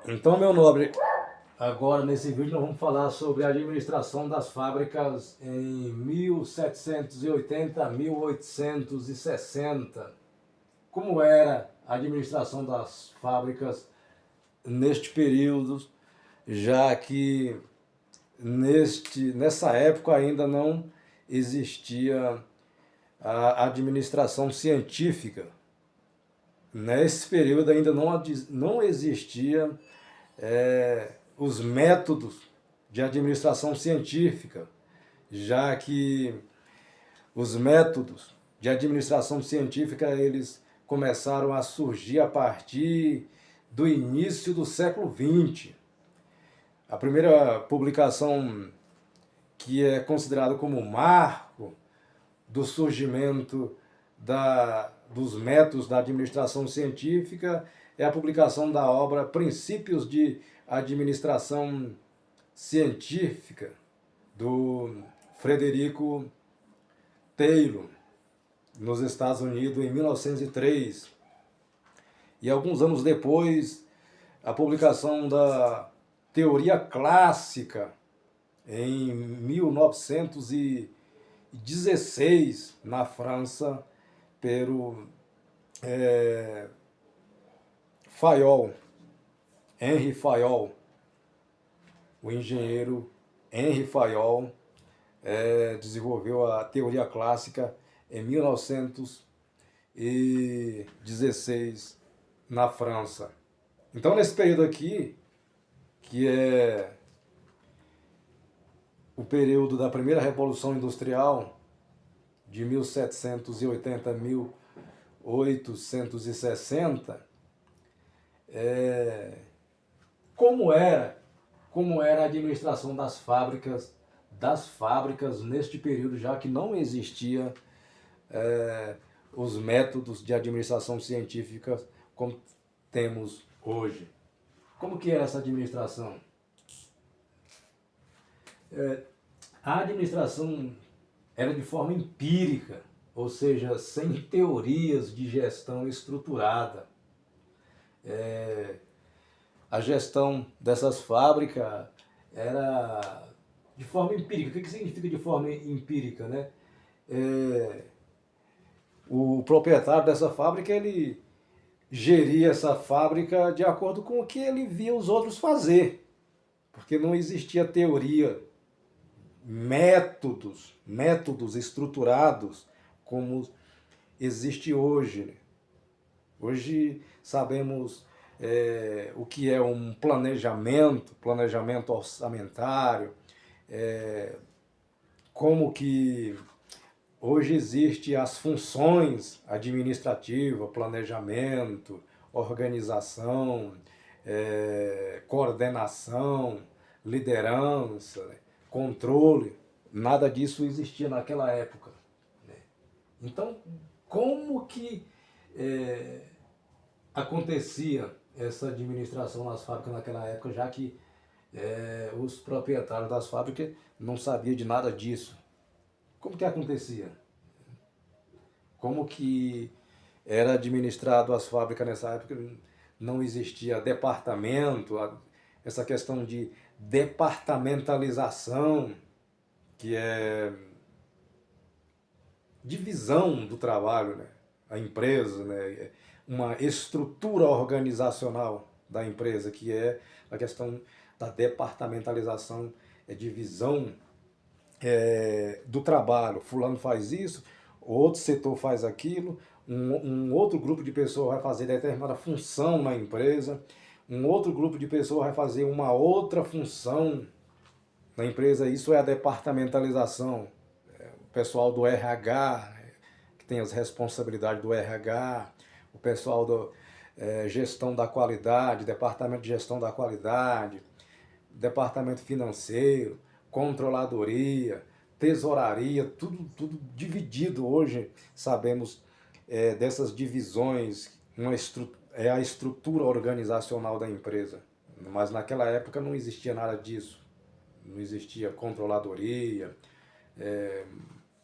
Então, meu nobre, agora nesse vídeo nós vamos falar sobre a administração das fábricas em 1780 a 1860. Como era a administração das fábricas neste período, já que nessa época ainda não existia a administração científica. Nesse período ainda não existia os métodos de administração científica, já que os métodos de administração científica eles começaram a surgir a partir do início do século XX. A primeira publicação que é considerada como marco do surgimento dos métodos da administração científica é a publicação da obra Princípios de Administração Científica, do Frederico Taylor, nos Estados Unidos, em 1903. E alguns anos depois, a publicação da Teoria Clássica, em 1916, na França, pelo Fayol, Henri Fayol, o engenheiro Henri Fayol desenvolveu a teoria clássica em 1916 na França. Então, nesse período aqui, que é o período da primeira Revolução Industrial, de 1780 a 1860, como era a administração das fábricas neste período, já que não existia os métodos de administração científica como temos hoje. Como que era essa administração? A administração era de forma empírica, ou seja, sem teorias de gestão estruturada. A gestão dessas fábricas era de forma empírica. O que significa de forma empírica, né? O proprietário dessa fábrica, ele geria essa fábrica de acordo com o que ele via os outros fazer, porque não existia teoria, métodos estruturados como existe hoje, né? Hoje sabemos o que é um planejamento orçamentário, como que hoje existe as funções administrativa, planejamento, organização, coordenação, liderança, né? Controle. Nada disso existia naquela época, né? Então, como que acontecia essa administração nas fábricas naquela época, já que os proprietários das fábricas não sabiam de nada disso? Como que acontecia? Como que era administrado as fábricas nessa época? Não existia departamento, essa questão de departamentalização, que é divisão do trabalho, né? A empresa, né? Uma estrutura organizacional da empresa, que é a questão da departamentalização, divisão do trabalho. Fulano faz isso, outro setor faz aquilo, um outro grupo de pessoas vai fazer determinada função na empresa, um outro grupo de pessoas vai fazer uma outra função na empresa. Isso é a departamentalização. O pessoal do RH, que tem as responsabilidades do RH, o pessoal do gestão da qualidade, departamento de gestão da qualidade, departamento financeiro, controladoria, tesouraria, tudo dividido hoje. Sabemos dessas divisões, é a estrutura organizacional da empresa. Mas naquela época não existia nada disso. Não existia controladoria,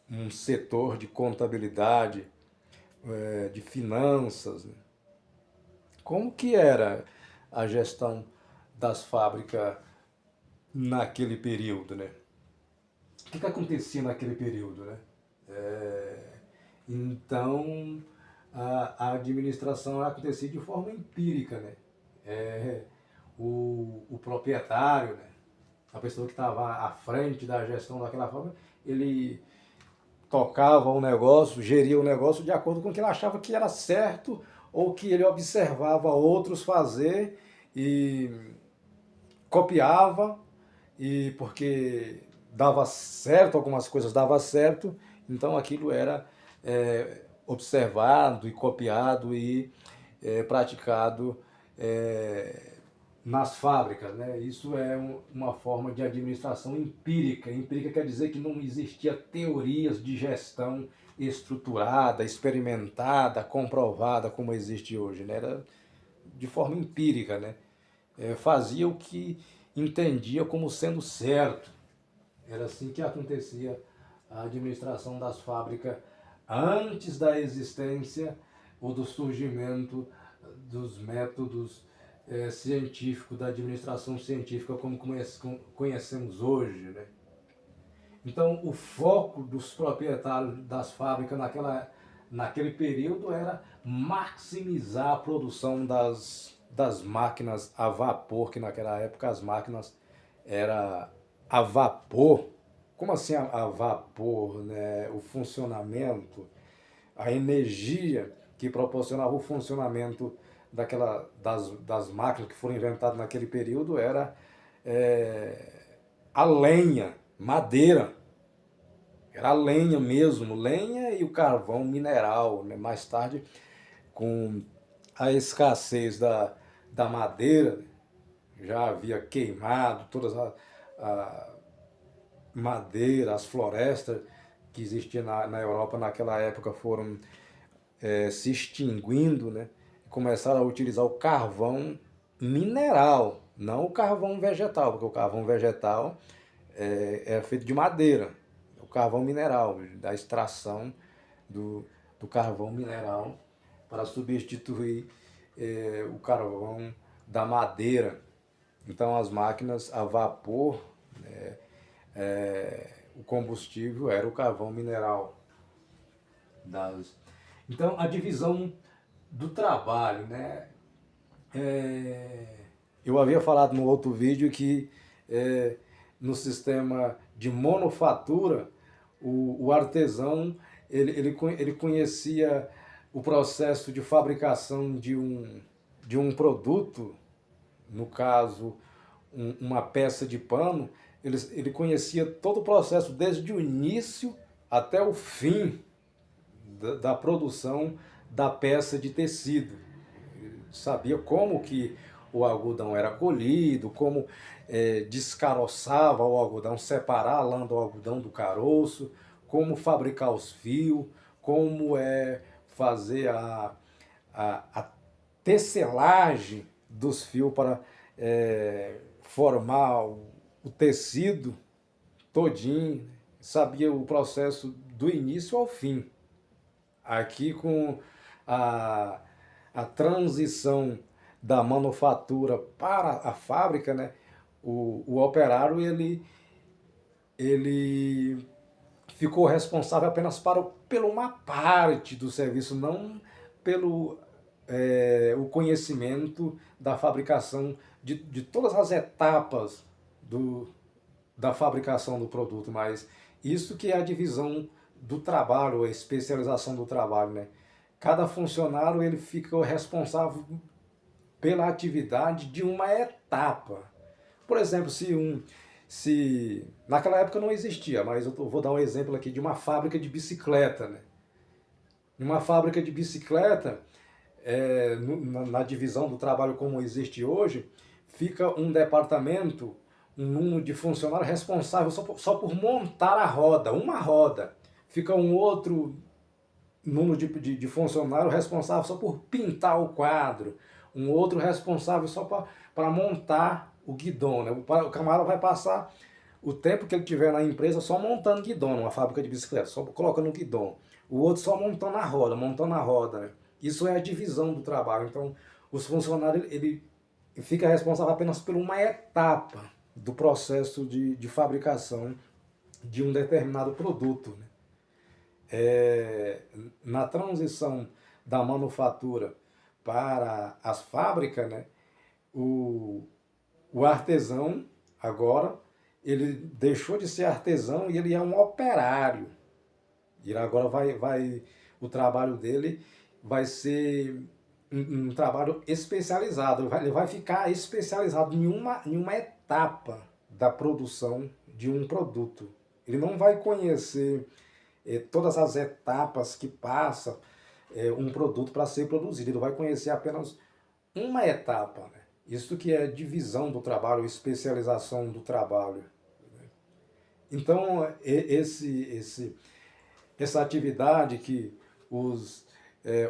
um setor de contabilidade, de finanças. Como que era a gestão das fábricas naquele período, né? O que acontecia naquele período, né? Então, a administração acontecia de forma empírica, né? O proprietário, né? A pessoa que estava à frente da gestão daquela fábrica, ele tocava o negócio, geria o negócio de acordo com o que ele achava que era certo ou que ele observava outros fazer e copiava, e porque dava certo, algumas coisas dava certo, então aquilo era observado e copiado e praticado nas fábricas, né? Isso é uma forma de administração empírica. Empírica quer dizer que não existia teorias de gestão estruturada, experimentada, comprovada como existe hoje, né? Era de forma empírica, né? Fazia o que entendia como sendo certo. Era assim que acontecia a administração das fábricas antes da existência ou do surgimento dos métodos científicos, da administração científica como conhecemos hoje, né? Então, o foco dos proprietários das fábricas naquele período era maximizar a produção das máquinas a vapor, que naquela época as máquinas eram a vapor. Como assim a vapor, né? O funcionamento, a energia que proporcionava o funcionamento das máquinas que foram inventadas naquele período era a lenha, madeira. Era a lenha mesmo, lenha e o carvão mineral, né? Mais tarde, com a escassez da madeira, já havia queimado todas a madeira, as florestas que existiam na Europa naquela época foram se extinguindo, né? Começaram a utilizar o carvão mineral, não o carvão vegetal, porque o carvão vegetal é feito de madeira. O carvão mineral, da extração do carvão mineral para substituir o carvão da madeira. Então as máquinas a vapor, o combustível era o carvão mineral. Então a divisão do trabalho, né? Eu havia falado no outro vídeo que no sistema de manufatura, o artesão ele conhecia o processo de fabricação de um produto, no caso uma peça de pano, ele conhecia todo o processo desde o início até o fim da produção da peça de tecido. Ele sabia como que o algodão era colhido, como descaroçava o algodão, separando o algodão do caroço, como fabricar os fios, como fazer a tecelagem dos fios para formar o tecido todinho, sabia o processo do início ao fim. Aqui com a transição da manufatura para a fábrica, né, o operário ele ficou responsável apenas pela uma parte do serviço, não pelo o conhecimento da fabricação de todas as etapas da fabricação do produto, mas isso que é a divisão do trabalho, a especialização do trabalho, né? Cada funcionário ele fica responsável pela atividade de uma etapa. Por exemplo, se naquela época não existia, mas eu vou dar um exemplo aqui de uma fábrica de bicicleta, né? Numa fábrica de bicicleta, na divisão do trabalho como existe hoje, fica um departamento, um número de funcionários responsável só por montar a roda, uma roda. Fica um outro número de funcionários responsável só por pintar o quadro, um outro responsável só para montar o guidão, né? O camarada vai passar o tempo que ele tiver na empresa só montando guidão, numa fábrica de bicicleta, só colocando o guidão. O outro só montando a roda, né? Isso é a divisão do trabalho. Então, os funcionários, ele fica responsável apenas por uma etapa do processo de fabricação de um determinado produto, né? Na transição da manufatura para as fábricas, né, o, o artesão agora ele deixou de ser artesão e ele é um operário. E agora o trabalho dele vai ser um trabalho especializado. Ele vai ficar especializado em uma etapa da produção de um produto. Ele não vai conhecer todas as etapas que passa um produto para ser produzido. Ele vai conhecer apenas uma etapa, né? Isso que é divisão do trabalho, especialização do trabalho. Então, essa atividade que os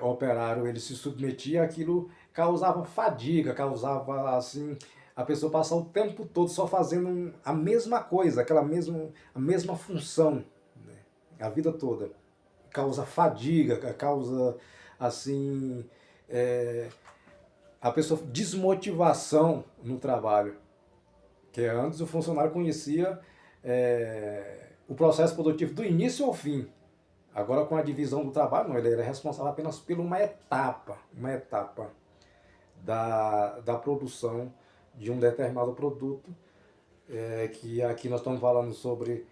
operários eles se submetiam, aquilo causava fadiga, causava assim a pessoa passar o tempo todo só fazendo a mesma coisa, a mesma função, né? A vida toda. Causa fadiga, causa assim a pessoa desmotivação no trabalho. Que antes o funcionário conhecia o processo produtivo do início ao fim. Agora, com a divisão do trabalho, não, ele era responsável apenas por uma etapa da produção de um determinado produto, que aqui nós estamos falando sobre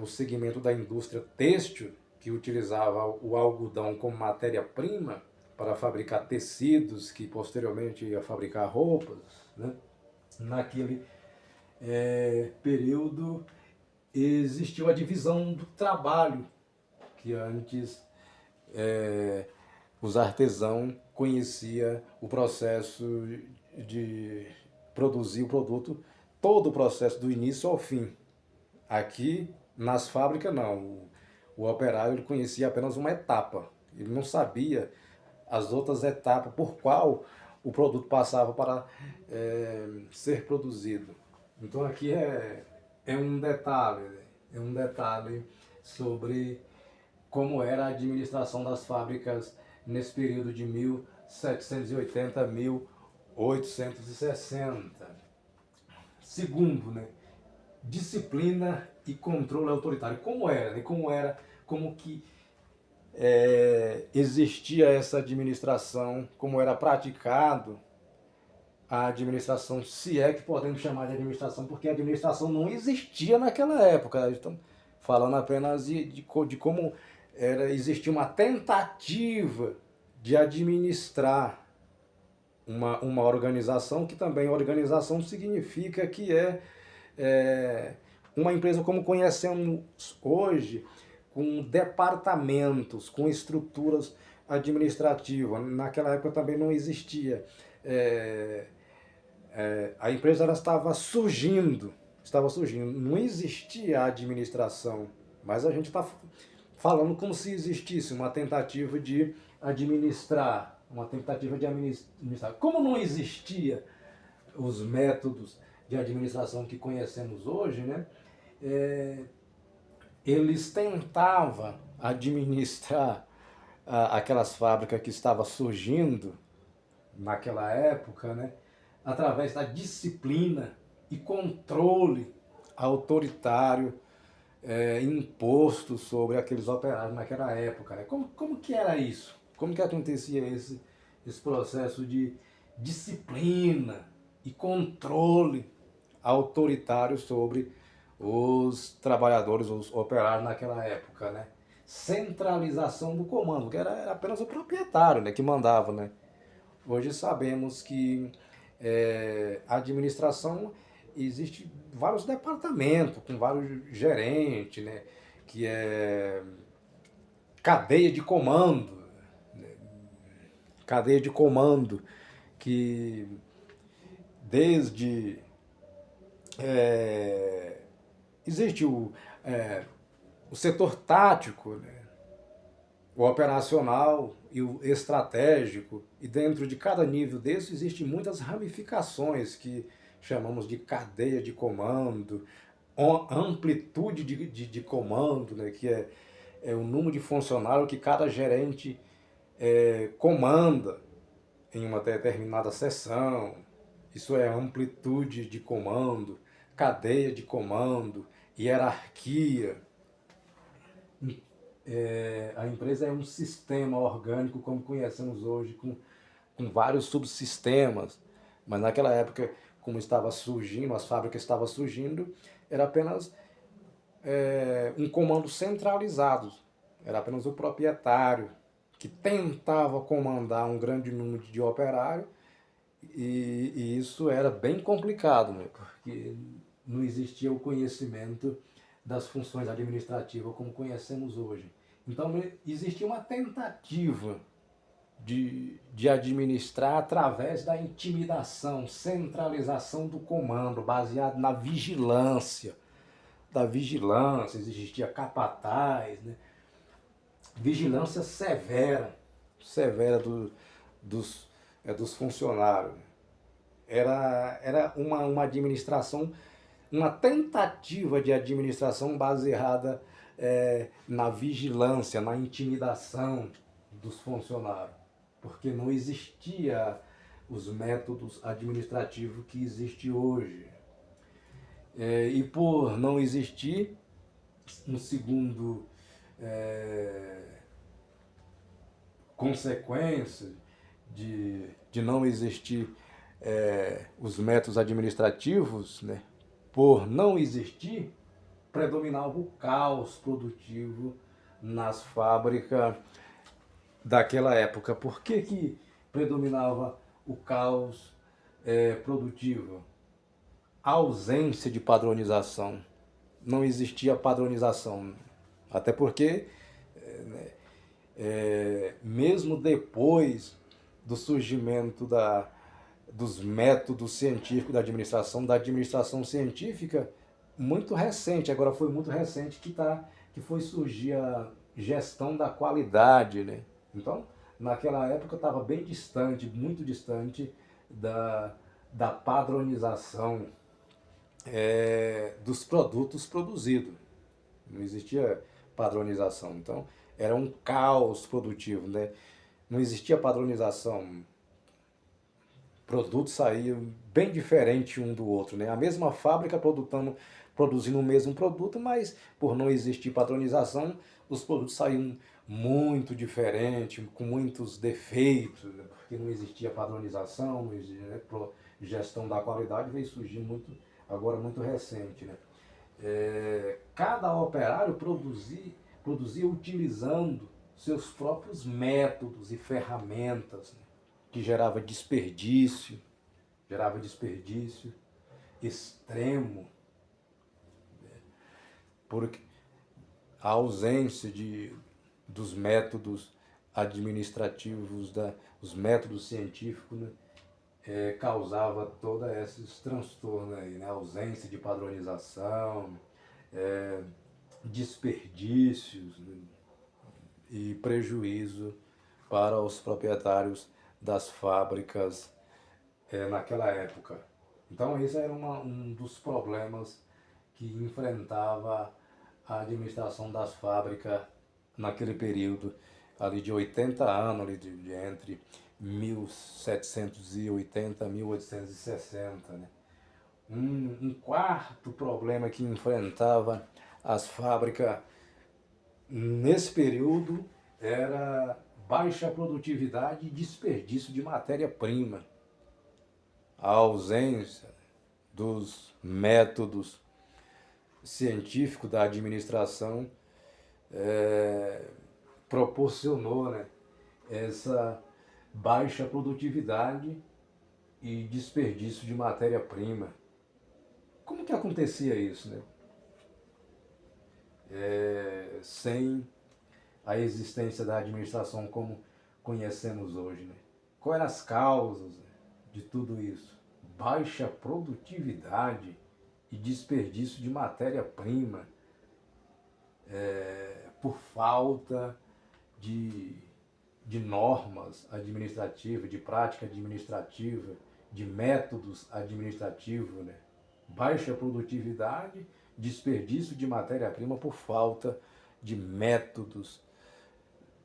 o segmento da indústria têxtil, que utilizava o algodão como matéria-prima para fabricar tecidos, que posteriormente ia fabricar roupas, né? Naquele período existiu a divisão do trabalho, que antes os artesãos conheciam o processo de produzir o produto, todo o processo do início ao fim. Aqui nas fábricas não, o operário ele conhecia apenas uma etapa, ele não sabia as outras etapas por qual o produto passava para ser produzido. Então aqui é um detalhe, né? É um detalhe sobre como era a administração das fábricas nesse período de 1780 a 1860. Segundo, né, disciplina e controle autoritário. Como era, né? Como que existia essa administração, como era praticado a administração, se é que podemos chamar de administração, porque a administração não existia naquela época. Estamos falando apenas de como existia uma tentativa de administrar uma organização, que também organização significa que uma empresa como conhecemos hoje, com departamentos, com estruturas administrativas. Naquela época também não existia. A empresa ela estava surgindo, não existia a administração, mas a gente está falando como se existisse uma tentativa de administrar, Como não existia os métodos de administração que conhecemos hoje, né? Eles tentavam administrar aquelas fábricas que estavam surgindo naquela época, né? Através da disciplina e controle autoritário imposto sobre aqueles operários naquela época, né? Como que era isso? Como que acontecia esse processo de disciplina e controle autoritário sobre os trabalhadores, os operários naquela época, né? Centralização do comando, que era apenas o proprietário, né, que mandava, né? Hoje sabemos que a administração existe vários departamentos, com vários gerentes, né, que é cadeia de comando, né? Cadeia de comando que desde existe o setor tático, né, o operacional e o estratégico, e dentro de cada nível desse existem muitas ramificações que chamamos de cadeia de comando, amplitude de comando, né, que é o número de funcionários que cada gerente comanda em uma determinada seção. Isso é amplitude de comando, cadeia de comando, hierarquia. A empresa é um sistema orgânico como conhecemos hoje, com vários subsistemas. Mas naquela época, como estava surgindo, as fábricas estavam surgindo, era apenas um comando centralizado. Era apenas o proprietário que tentava comandar um grande número de operários e isso era bem complicado, né? Porque não existia o conhecimento das funções administrativas como conhecemos hoje. Então existia uma tentativa de administrar através da intimidação, centralização do comando, baseado na vigilância. Da vigilância, existia capataz, né? Vigilância severa, severa dos funcionários. Era uma administração, uma tentativa de administração baseada na vigilância, na intimidação dos funcionários, porque não existia os métodos administrativos que existem hoje. E por não existir, um segundo consequência de não existir os métodos administrativos, né? Por não existir, predominava o caos produtivo nas fábricas daquela época. Por que predominava o caos produtivo? A ausência de padronização. Não existia padronização. Até porque, mesmo depois do surgimento dos métodos científicos da administração científica, muito recente, agora foi muito recente que foi surgir a gestão da qualidade, né? Então, naquela época estava bem distante, muito distante da padronização dos produtos produzidos. Não existia padronização. Então, era um caos produtivo, né? Não existia padronização. Produtos saíam bem diferentes um do outro, né? A mesma fábrica produzindo o mesmo produto, mas por não existir padronização, os produtos saíam muito diferentes, com muitos defeitos, né? Porque não existia padronização, não existia, né? Gestão da qualidade veio surgir agora muito recente, né? Cada operário produzia utilizando seus próprios métodos e ferramentas, né? Que gerava desperdício extremo, porque a ausência dos métodos administrativos, os métodos científicos, né, causava todos esses transtornos aí, né? Ausência de padronização, desperdícios, né? E prejuízo para os proprietários das fábricas naquela época. Então esse era um dos problemas que enfrentava a administração das fábricas naquele período ali de 80 anos, ali entre 1780 e 1860. Né? Um quarto problema que enfrentava as fábricas nesse período era baixa produtividade e desperdício de matéria-prima. A ausência dos métodos científicos da administração proporcionou, né, essa baixa produtividade e desperdício de matéria-prima. Como que acontecia isso, né? Sem a existência da administração como conhecemos hoje, né? Quais eram as causas de tudo isso? Baixa produtividade e desperdício de matéria-prima por falta de normas administrativas, de prática administrativa, de métodos administrativos, né? Baixa produtividade, desperdício de matéria-prima por falta de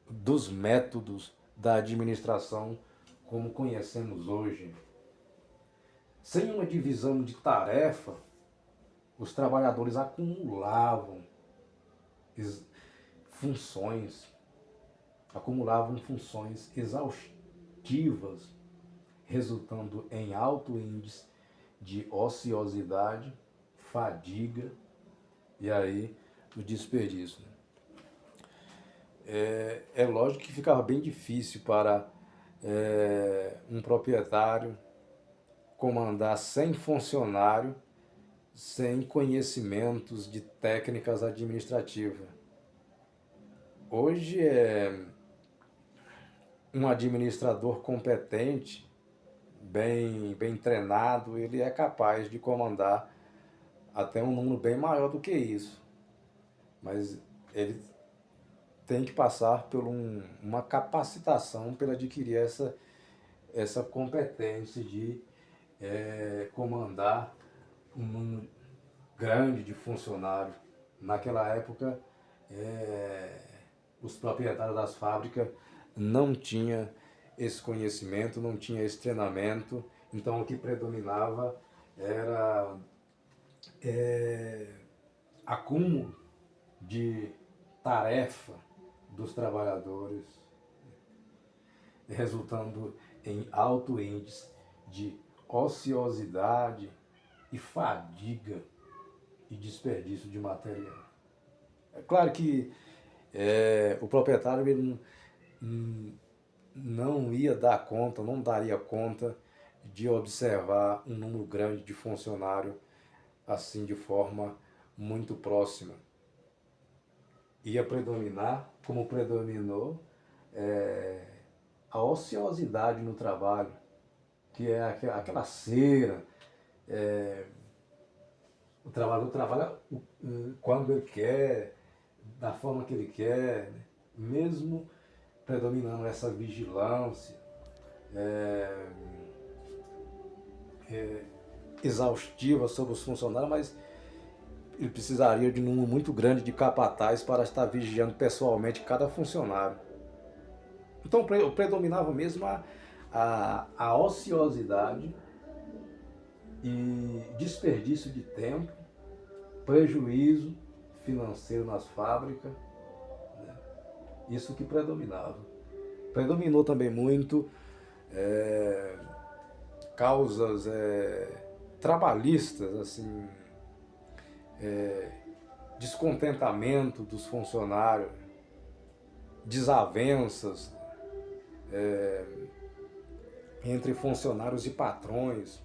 dos métodos da administração como conhecemos hoje. Sem uma divisão de tarefa, os trabalhadores acumulavam funções, exaustivas, resultando em alto índice de ociosidade, fadiga e aí o desperdício. É lógico que ficava bem difícil para um proprietário comandar 100 funcionários sem conhecimentos de técnicas administrativas. Hoje um administrador competente, bem treinado, ele é capaz de comandar até um número bem maior do que isso. Mas ele tem que passar por uma capacitação para adquirir essa competência de comandar um número grande de funcionários. Naquela época, os proprietários das fábricas não tinham esse conhecimento, não tinham esse treinamento, então o que predominava era acúmulo de tarefa dos trabalhadores, resultando em alto índice de ociosidade e fadiga e desperdício de material. É claro que o proprietário ele não ia dar conta, não daria conta de observar um número grande de funcionários assim de forma muito próxima. Ia predominar, como predominou, a ociosidade no trabalho, que é aquela cera. O trabalhador trabalha quando ele quer, da forma que ele quer, né? Mesmo predominando essa vigilância exaustiva sobre os funcionários, mas ele precisaria de um número muito grande de capatazes para estar vigiando pessoalmente cada funcionário. Então predominava mesmo a ociosidade e desperdício de tempo, prejuízo financeiro nas fábricas, né? Isso que predominava. Predominou também muito causas trabalhistas, assim, descontentamento dos funcionários, desavenças entre funcionários e patrões.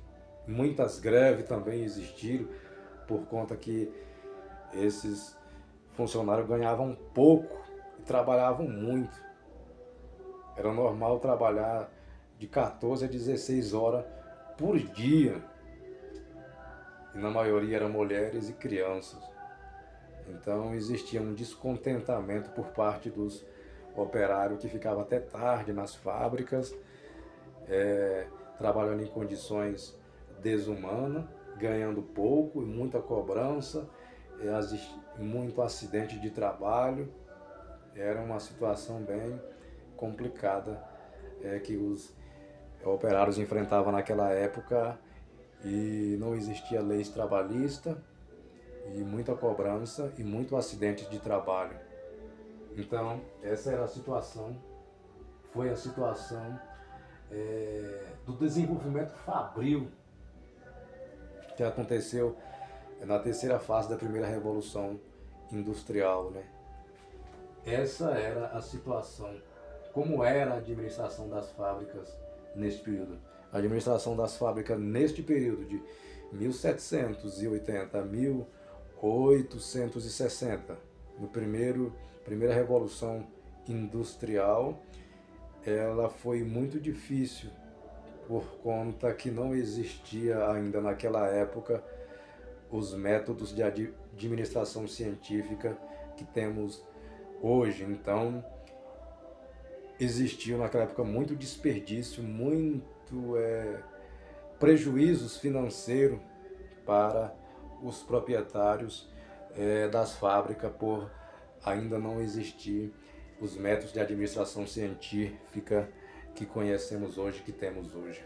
Muitas greves também existiram por conta que esses funcionários ganhavam pouco e trabalhavam muito. Era normal trabalhar de 14 a 16 horas por dia. E na maioria eram mulheres e crianças. Então existia um descontentamento por parte dos operários que ficavam até tarde nas fábricas, trabalhando em condições desumanas, ganhando pouco e muita cobrança, muito acidente de trabalho. Era uma situação bem complicada que os operários enfrentavam naquela época, e não existia leis trabalhistas, e muita cobrança e muito acidente de trabalho. Então, essa era a situação, foi a situação do desenvolvimento fabril que aconteceu na terceira fase da primeira revolução industrial, né? Essa era a situação, como era a administração das fábricas neste período. A administração das fábricas neste período de 1780 a 1860, no primeira revolução industrial, ela foi muito difícil por conta que não existia ainda naquela época os métodos de administração científica que temos hoje. Então, existiu naquela época muito desperdício, muito prejuízos financeiros para os proprietários das fábricas por ainda não existir os métodos de administração científica que conhecemos hoje, que temos hoje.